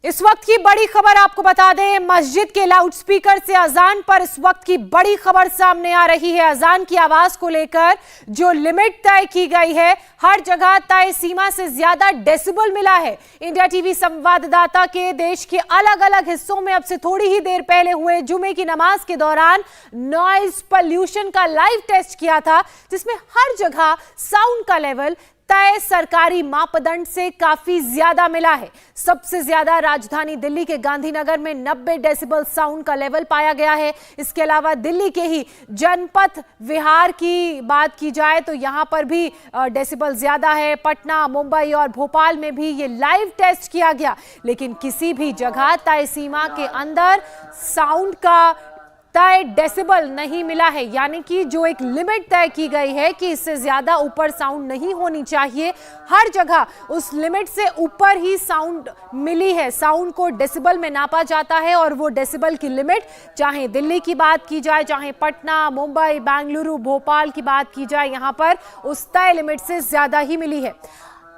इस वक्त की बड़ी खबर आपको बता दें, मस्जिद के लाउडस्पीकर से अजान पर इस वक्त की बड़ी खबर सामने आ रही है। अजान की आवाज को लेकर जो लिमिट तय की गई है, हर जगह तय सीमा से ज्यादा डेसिबल मिला है। इंडिया टीवी संवाददाता के देश के अलग अलग हिस्सों में अब से थोड़ी ही देर पहले हुए जुमे की नमाज के दौरान नॉइज पोल्यूशन का लाइव टेस्ट किया था, जिसमें हर जगह साउंड का लेवल तय सरकारी मापदंड से काफी ज्यादा मिला है। सबसे ज्यादा राजधानी दिल्ली के गांधीनगर में 90 डेसिबल साउंड का लेवल पाया गया है। इसके अलावा दिल्ली के ही जनपथ विहार की बात की जाए तो यहां पर भी डेसिबल ज्यादा है। पटना, मुंबई और भोपाल में भी ये लाइव टेस्ट किया गया, लेकिन किसी भी जगह तय सीमा के अंदर साउंड का तय डेसिबल नहीं मिला है। यानी कि जो एक लिमिट तय की गई है कि इससे ज्यादा ऊपर साउंड नहीं होनी चाहिए, हर जगह उस लिमिट से ऊपर ही साउंड मिली है। साउंड को डेसिबल में नापा जाता है और वो डेसिबल की लिमिट, चाहे दिल्ली की बात की जाए, चाहे पटना, मुंबई, बेंगलुरु, भोपाल की बात की जाए, यहां पर उस तय लिमिट से ज्यादा ही मिली है।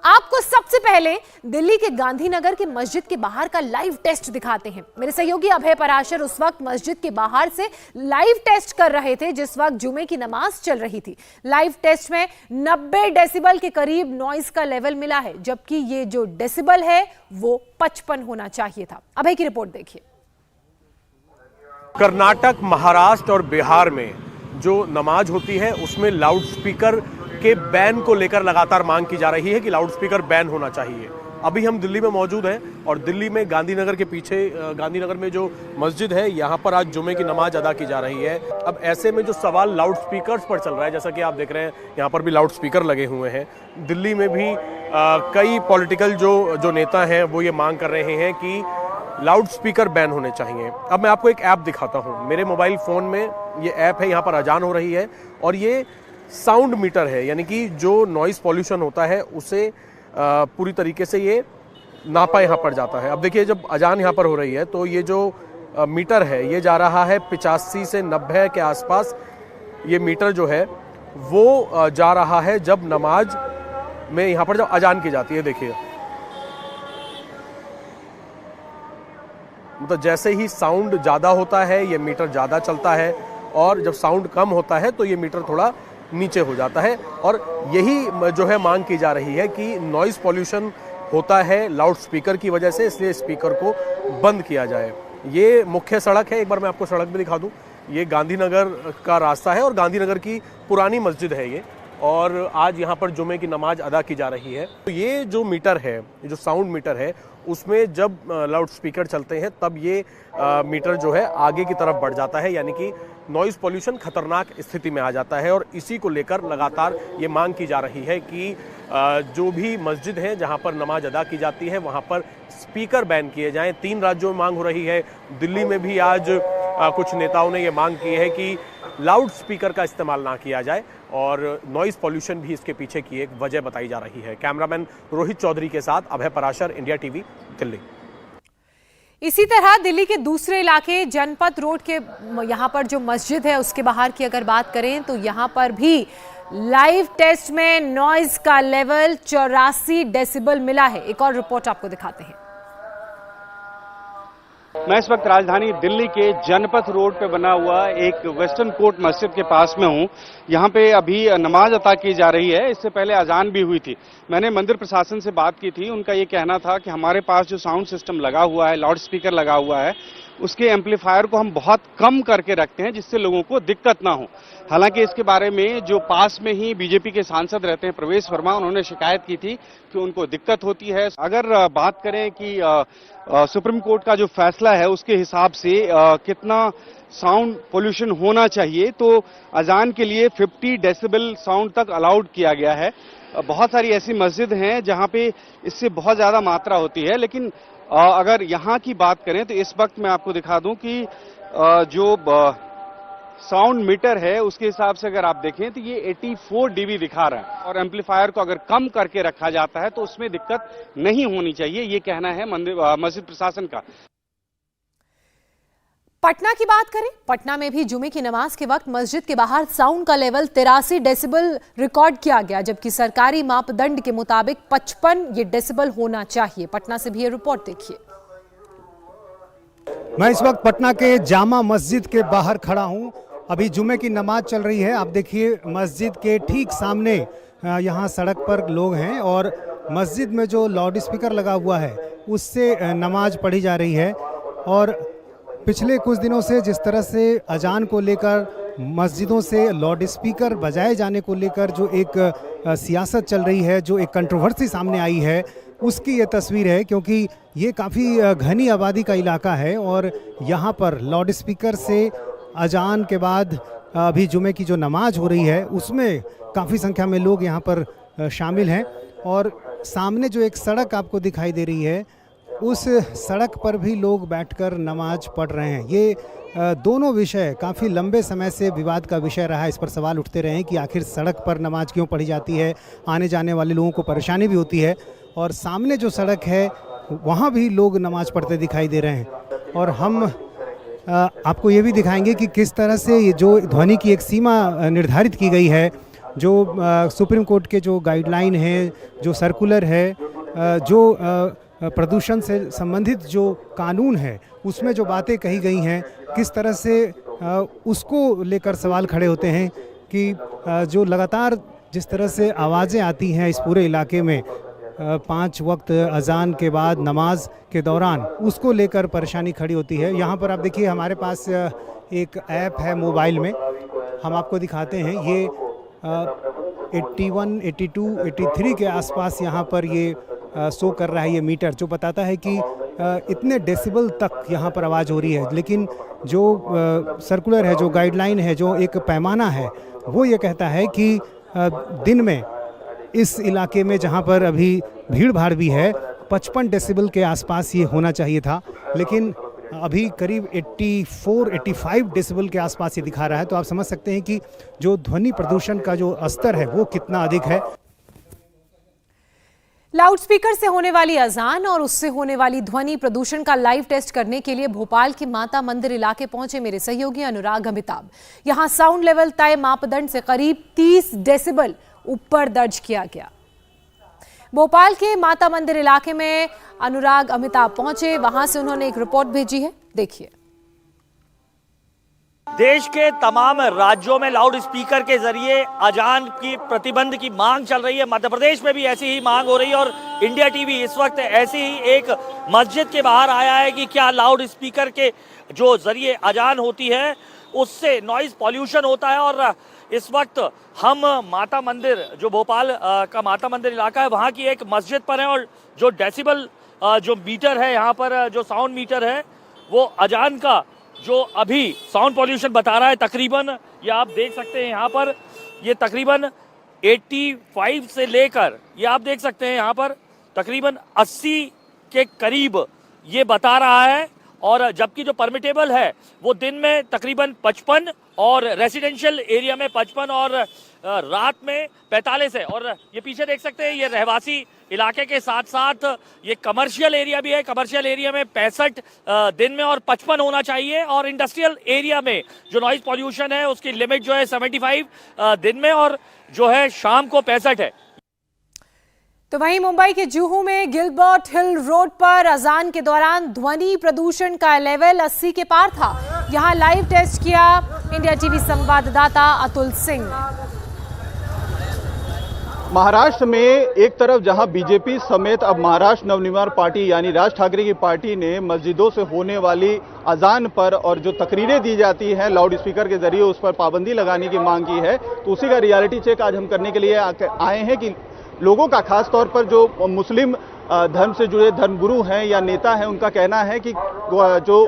आपको सबसे पहले दिल्ली के गांधीनगर के मस्जिद के बाहर का लाइव टेस्ट दिखाते हैं। मेरे सहयोगी अभय पराशर उस वक्त मस्जिद के बाहर से लाइव टेस्ट कर रहे थे जिस वक्त जुमे की नमाज चल रही थी। लाइव टेस्ट में 90 डेसिबल के करीब नॉइज का लेवल मिला है, जबकि ये जो डेसिबल है वो 55 होना चाहिए था। अभय की रिपोर्ट देखिए। कर्नाटक, महाराष्ट्र और बिहार में जो नमाज होती है उसमें लाउड स्पीकर के बैन को लेकर लगातार मांग की जा रही है कि लाउडस्पीकर बैन होना चाहिए। अभी हम दिल्ली में मौजूद हैं और दिल्ली में गांधीनगर के पीछे गांधीनगर में जो मस्जिद है, यहाँ पर आज जुमे की नमाज अदा की जा रही है। अब ऐसे में जो सवाल लाउडस्पीकर्स पर चल रहा है, जैसा कि आप देख रहे हैं यहाँ पर भी लाउडस्पीकर लगे हुए हैं। दिल्ली में भी कई पॉलिटिकल जो नेता हैं वो ये मांग कर रहे हैं कि लाउडस्पीकर बैन होने चाहिए। अब मैं आपको एक ऐप दिखाता हूँ। मेरे मोबाइल फ़ोन में ये ऐप है, यहाँ पर अजान हो रही है और ये साउंड मीटर है, यानी कि जो नॉइज़ पॉल्यूशन होता है उसे पूरी तरीके से ये नापा यहाँ पर जाता है। अब देखिए, जब अजान यहाँ पर हो रही है तो ये जो मीटर है ये जा रहा है 85 से 90 के आसपास। ये मीटर जो है वो जा रहा है जब नमाज में यहाँ पर जब अजान की जाती है। देखिए, मतलब जैसे ही साउंड ज़्यादा होता है ये मीटर ज़्यादा चलता है और जब साउंड कम होता है तो ये मीटर थोड़ा नीचे हो जाता है। और यही जो है मांग की जा रही है कि नॉइज़ पॉल्यूशन होता है लाउड स्पीकर की वजह से, इसलिए स्पीकर को बंद किया जाए। ये मुख्य सड़क है, एक बार मैं आपको सड़क भी दिखा दूं। ये गांधीनगर का रास्ता है और गांधीनगर की पुरानी मस्जिद है ये, और आज यहाँ पर जुमे की नमाज अदा की जा रही है। तो ये जो मीटर है, ये जो साउंड मीटर है, उसमें जब लाउड स्पीकर चलते हैं तब ये मीटर जो है आगे की तरफ बढ़ जाता है, यानी कि नॉइज़ पॉल्यूशन खतरनाक स्थिति में आ जाता है। और इसी को लेकर लगातार ये मांग की जा रही है कि जो भी मस्जिद है जहाँ पर नमाज अदा की जाती है वहाँ पर स्पीकर बैन किए जाएं। 3 राज्यों में मांग हो रही है। दिल्ली में भी आज कुछ नेताओं ने ये मांग की है कि लाउड स्पीकर का इस्तेमाल ना किया जाए, और नॉइज़ पॉल्यूशन भी इसके पीछे की एक वजह बताई जा रही है। कैमरामैन रोहित चौधरी के साथ अभय पराशर, इंडिया टीवी, दिल्ली। इसी तरह दिल्ली के दूसरे इलाके जनपथ रोड के यहाँ पर जो मस्जिद है उसके बाहर की अगर बात करें तो यहाँ पर भी लाइव टेस्ट में नॉइज का लेवल 84 डेसिबल मिला है। एक और रिपोर्ट आपको दिखाते हैं। मैं इस वक्त राजधानी दिल्ली के जनपथ रोड पे बना हुआ एक वेस्टर्न कोर्ट मस्जिद के पास में हूं। यहाँ पे अभी नमाज अता की जा रही है। इससे पहले अजान भी हुई थी। मैंने मंदिर प्रशासन से बात की थी। उनका ये कहना था कि हमारे पास जो साउंड सिस्टम लगा हुआ है, लाउड स्पीकर लगा हुआ है, उसके एम्पलीफायर को हम बहुत कम करके रखते हैं जिससे लोगों को दिक्कत ना हो। हालांकि इसके बारे में जो पास में ही बीजेपी के सांसद रहते हैं प्रवेश वर्मा, उन्होंने शिकायत की थी कि उनको दिक्कत होती है। अगर बात करें कि सुप्रीम कोर्ट का जो फैसला है उसके हिसाब से कितना साउंड पोल्यूशन होना चाहिए, तो अजान के लिए 50 डेसिबल साउंड तक अलाउड किया गया है। बहुत सारी ऐसी मस्जिद हैं जहां पे इससे बहुत ज्यादा मात्रा होती है, लेकिन अगर यहाँ की बात करें तो इस वक्त मैं आपको दिखा दूं कि जो साउंड मीटर है उसके हिसाब से अगर आप देखें तो ये 84 डीबी दिखा रहा है, और एम्पलीफायर को अगर कम करके रखा जाता है तो उसमें दिक्कत नहीं होनी चाहिए, ये कहना है मस्जिद प्रशासन का। पटना की बात करें, पटना में भी जुमे की नमाज के वक्त मस्जिद के बाहर साउंड का लेवल 83 डेसिबल रिकॉर्ड किया गया, जबकि सरकारी मापदंड के मुताबिक 55 ये डेसिबल होना चाहिए। पटना से भी ये रिपोर्ट देखिए। मैं इस वक्त पटना के जामा मस्जिद के बाहर खड़ा हूं। अभी जुमे की नमाज चल रही है। आप देखिए मस्जिद के ठीक सामने यहाँ सड़क पर लोग हैं और मस्जिद में जो लाउड स्पीकर लगा हुआ है उससे नमाज पढ़ी जा रही है। और पिछले कुछ दिनों से जिस तरह से अजान को लेकर मस्जिदों से लाउड स्पीकर बजाए जाने को लेकर जो एक सियासत चल रही है, जो एक कंट्रोवर्सी सामने आई है, उसकी ये तस्वीर है। क्योंकि ये काफ़ी घनी आबादी का इलाका है और यहाँ पर लाउड स्पीकर से अजान के बाद अभी जुमे की जो नमाज हो रही है उसमें काफ़ी संख्या में लोग यहाँ पर शामिल हैं। और सामने जो एक सड़क आपको दिखाई दे रही है उस सड़क पर भी लोग बैठकर नमाज पढ़ रहे हैं। ये दोनों विषय काफ़ी लंबे समय से विवाद का विषय रहा है। इस पर सवाल उठते रहे हैं कि आखिर सड़क पर नमाज क्यों पढ़ी जाती है, आने जाने वाले लोगों को परेशानी भी होती है। और सामने जो सड़क है वहाँ भी लोग नमाज पढ़ते दिखाई दे रहे हैं। और हम आपको ये भी दिखाएंगे कि किस तरह से ये जो ध्वनि की एक सीमा निर्धारित की गई है, जो सुप्रीम कोर्ट के जो गाइडलाइन है, जो सर्कुलर है, जो प्रदूषण से संबंधित जो कानून है उसमें जो बातें कही गई हैं, किस तरह से उसको लेकर सवाल खड़े होते हैं कि जो लगातार जिस तरह से आवाज़ें आती हैं इस पूरे इलाके में 5 वक्त अजान के बाद नमाज के दौरान, उसको लेकर परेशानी खड़ी होती है। यहाँ पर आप देखिए हमारे पास एक ऐप है मोबाइल में, हम आपको दिखाते हैं। ये 81, 82, 83 के आसपास यहाँ पर ये शो कर रहा है ये मीटर, जो बताता है कि इतने डेसिबल तक यहाँ पर आवाज़ हो रही है। लेकिन जो सर्कुलर है, जो गाइडलाइन है, जो एक पैमाना है, वो ये कहता है कि दिन में इस इलाके में जहाँ पर अभी भीड़ भाड़ भी है 55 डेसिबल के आसपास ये होना चाहिए था, लेकिन अभी करीब 84-85 डेसिबल के आसपास ये दिखा रहा है। तो आप समझ सकते हैं कि जो ध्वनि प्रदूषण का जो स्तर है वो कितना अधिक है। लाउडस्पीकर से होने वाली अजान और उससे होने वाली ध्वनि प्रदूषण का लाइव टेस्ट करने के लिए भोपाल के माता मंदिर इलाके पहुंचे मेरे सहयोगी अनुराग अमिताभ। यहां साउंड लेवल तय मापदंड से करीब 30 डेसिबल ऊपर दर्ज किया गया। भोपाल के माता मंदिर इलाके में अनुराग अमिताभ पहुंचे, वहां से उन्होंने एक रिपोर्ट भेजी है, देखिए। देश के तमाम राज्यों में लाउड स्पीकर के जरिए अजान की प्रतिबंध की मांग चल रही है। मध्य प्रदेश में भी ऐसी ही मांग हो रही है और इंडिया टीवी इस वक्त ऐसी ही एक मस्जिद के बाहर आया है कि क्या लाउड स्पीकर के जो जरिए अजान होती है उससे नॉइज पॉल्यूशन होता है। और इस वक्त हम माता मंदिर, जो भोपाल का माता मंदिर इलाका है, वहाँ की एक मस्जिद पर है और जो डेसिबल जो मीटर है यहाँ पर, जो साउंड मीटर है, वो अजान का जो अभी साउंड पॉल्यूशन बता रहा है तकरीबन, ये आप देख सकते हैं यहाँ पर, ये तकरीबन 85 से लेकर, ये आप देख सकते हैं यहाँ पर तकरीबन 80 के करीब ये बता रहा है। और जबकि जो परमिटेबल है वो दिन में तकरीबन 55 और रेसिडेंशियल एरिया में 55 और रात में 45 है। और ये पीछे देख सकते हैं, ये रहवासी इलाके के साथ साथ ये कमर्शियल एरिया भी है। कमर्शियल एरिया में 65 दिन में और 55 होना चाहिए। और इंडस्ट्रियल एरिया में जो नॉइज पॉल्यूशन है उसकी लिमिट जो है 75 दिन में और जो है शाम को 65 है। तो वहीं मुंबई के जुहू में गिलबर्ट हिल रोड पर अजान के दौरान ध्वनि प्रदूषण का लेवल 80 के पार था। यहां लाइव टेस्ट किया इंडिया टीवी संवाददाता अतुल सिंह। महाराष्ट्र में एक तरफ जहां बीजेपी समेत अब महाराष्ट्र नवनिर्माण पार्टी यानी राज ठाकरे की पार्टी ने मस्जिदों से होने वाली अजान पर और जो तकरीरें दी जाती हैं लाउड स्पीकर के जरिए उस पर पाबंदी लगाने की मांग की है, तो उसी का रियलिटी चेक आज हम करने के लिए आए हैं कि लोगों का खास तौर पर जो मुस्लिम धर्म से जुड़े धर्मगुरु हैं या नेता हैं, उनका कहना है कि जो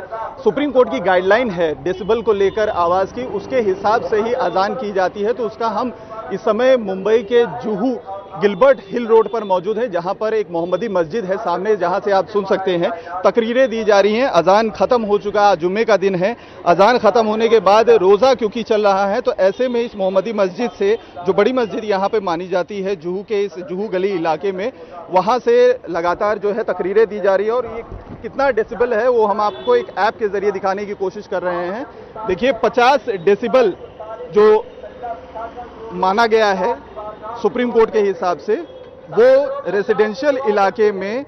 सुप्रीम कोर्ट की गाइडलाइन है डेसिबल को लेकर आवाज़ की, उसके हिसाब से ही अजान की जाती है। तो उसका हम इस समय मुंबई के जुहू गिलबर्ट हिल रोड पर मौजूद है, जहां पर एक मोहम्मदी मस्जिद है सामने, जहां से आप सुन सकते हैं तकरीरें दी जा रही हैं। अजान खत्म हो चुका, आज जुम्मे का दिन है। अजान खत्म होने के बाद रोज़ा क्योंकि चल रहा है, तो ऐसे में इस मोहम्मदी मस्जिद से, जो बड़ी मस्जिद यहाँ पे मानी जाती है जुहू के इस जुहू गली इलाके में, वहाँ से लगातार जो है तकरीरें दी जा रही है। और ये कितना डेसिबल है वो हम आपको एक ऐप के जरिए दिखाने की कोशिश कर रहे हैं। देखिए 50 डेसिबल जो माना गया है सुप्रीम कोर्ट के हिसाब से, वो रेसिडेंशियल इलाके में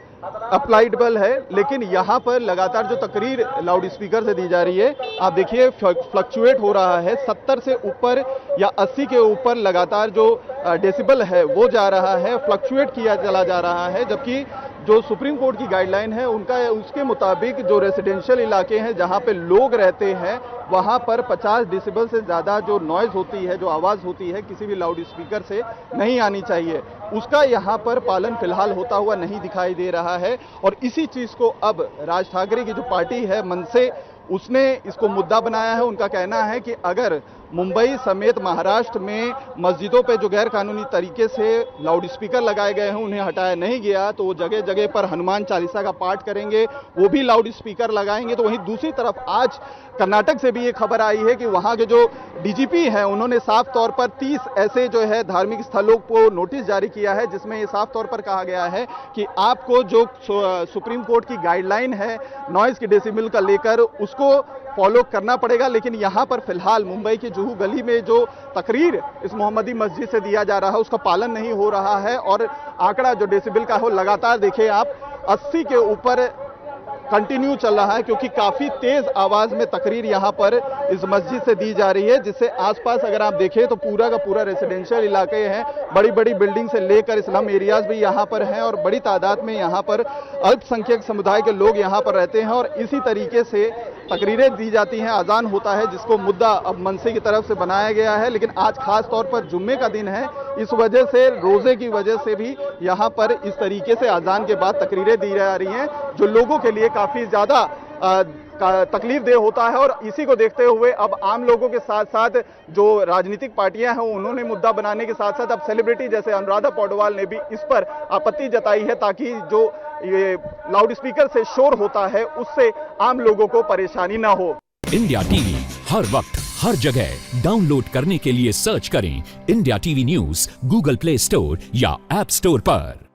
अप्लाइडेबल है, लेकिन यहाँ पर लगातार जो तकरीर लाउड स्पीकर से दी जा रही है, आप देखिए फ्लक्चुएट हो रहा है। 70 से ऊपर या 80 के ऊपर लगातार जो डेसिबल है वो जा रहा है, फ्लक्चुएट किया चला जा रहा है। जबकि जो सुप्रीम कोर्ट की गाइडलाइन है उसके मुताबिक जो रेसिडेंशियल इलाके हैं जहां पे लोग रहते हैं वहां पर 50 डेसिबल से ज़्यादा जो नॉइज़ होती है, जो आवाज़ होती है, किसी भी लाउड स्पीकर से नहीं आनी चाहिए। उसका यहाँ पर पालन फिलहाल होता हुआ नहीं दिखाई दे रहा है। और इसी चीज़ को अब राज ठाकरे की जो पार्टी है मनसे, उसने इसको मुद्दा बनाया है। उनका कहना है कि अगर मुंबई समेत महाराष्ट्र में मस्जिदों पे जो गैर कानूनी तरीके से लाउड स्पीकर लगाए गए हैं उन्हें हटाया नहीं गया तो वो जगह जगह पर हनुमान चालीसा का पाठ करेंगे, वो भी लाउड स्पीकर लगाएंगे। तो वहीं दूसरी तरफ आज कर्नाटक से भी ये खबर आई है कि वहां के जो डीजीपी हैं उन्होंने साफ तौर पर 30 ऐसे जो है धार्मिक स्थलों को नोटिस जारी किया है, जिसमें ये साफ तौर पर कहा गया है कि आपको जो सुप्रीम कोर्ट की गाइडलाइन है नॉइज के डेसिबल का लेकर उसको फॉलो करना पड़ेगा। लेकिन यहाँ पर फिलहाल मुंबई की जुहू गली में जो तकरीर इस मोहम्मदी मस्जिद से दिया जा रहा है उसका पालन नहीं हो रहा है। और आंकड़ा जो डेसिबल का हो लगातार देखिए आप 80 के ऊपर कंटिन्यू चल रहा है, क्योंकि काफी तेज आवाज में तकरीर यहां पर इस मस्जिद से दी जा रही है, जिससे आसपास अगर आप देखें तो पूरा का पूरा रेसिडेंशियल इलाके हैं, बड़ी बड़ी बिल्डिंग से लेकर स्लम एरियाज भी यहां पर हैं और बड़ी तादाद में यहां पर अल्पसंख्यक समुदाय के लोग यहां पर रहते हैं। और इसी तरीके से तकरीरें दी जाती हैं, अजान होता है, जिसको मुद्दा अब मनसे की तरफ से बनाया गया है। लेकिन आज खास तौर पर जुम्मे का दिन है, इस वजह से रोजे की वजह से भी यहाँ पर इस तरीके से अजान के बाद तकरीरें दी जा रही हैं, जो लोगों के लिए काफी ज्यादा तकलीफ देह होता है। और इसी को देखते हुए अब आम लोगों के साथ साथ जो राजनीतिक पार्टियां हैं उन्होंने मुद्दा बनाने के साथ साथ अब सेलिब्रिटी जैसे अनुराधा पौडवाल ने भी इस पर आपत्ति जताई है, ताकि जो ये लाउड स्पीकर से शोर होता है उससे आम लोगों को परेशानी ना हो। इंडिया टीवी हर वक्त हर जगह डाउनलोड करने के लिए सर्च करें India TV news Google play store या ऐप स्टोर पर।